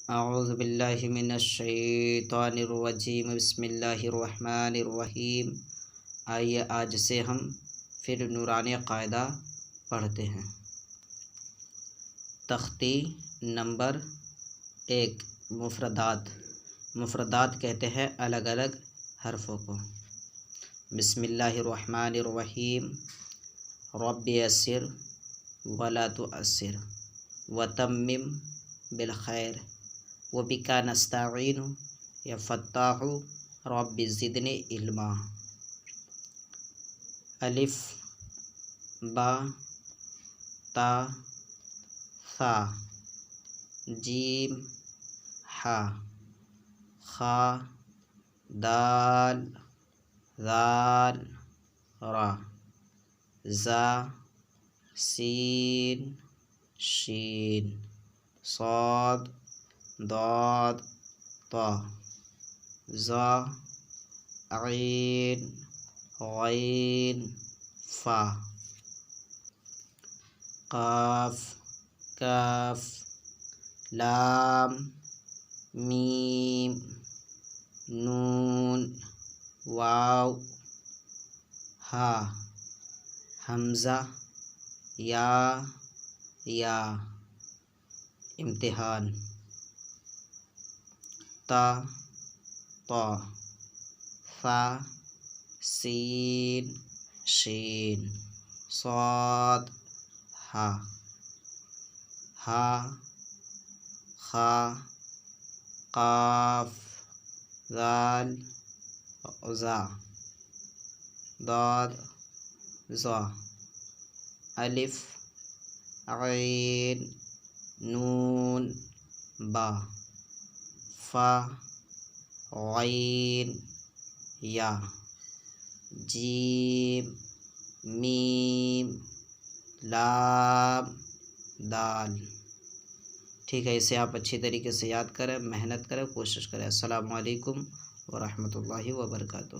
اعوذ باللہ من الشیطان الرجیم، بسم اللہ الرحمن الرحیم۔ آئیے آج سے ہم پھر نورانی قاعدہ پڑھتے ہیں۔ تختی نمبر 1، مفردات۔ مفردات کہتے ہیں الگ الگ حرفوں کو۔ بسم اللہ الرحمن الرحیم۔ رب یسر ولا تعسر وتمم بالخیر وبک نستعین یا فتاح رب زدنی علما۔ الف با تا ثا جیم حا خا دال ذال را زا سین شین صاد ضاد طا ظا عین غین فا قاف کاف لام میم نون واو ہا حمزہ یا امتحان تا طا ثا سین شین صاد ہا خا قاف ذال ظا ضاد ظا الف عین نون با فا غین یا جیم میم لام دال۔ ٹھیک ہے، اسے آپ اچھی طریقے سے یاد کریں، محنت کریں، کوشش کریں۔ السلام علیکم ورحمۃ اللہ وبرکاتہ۔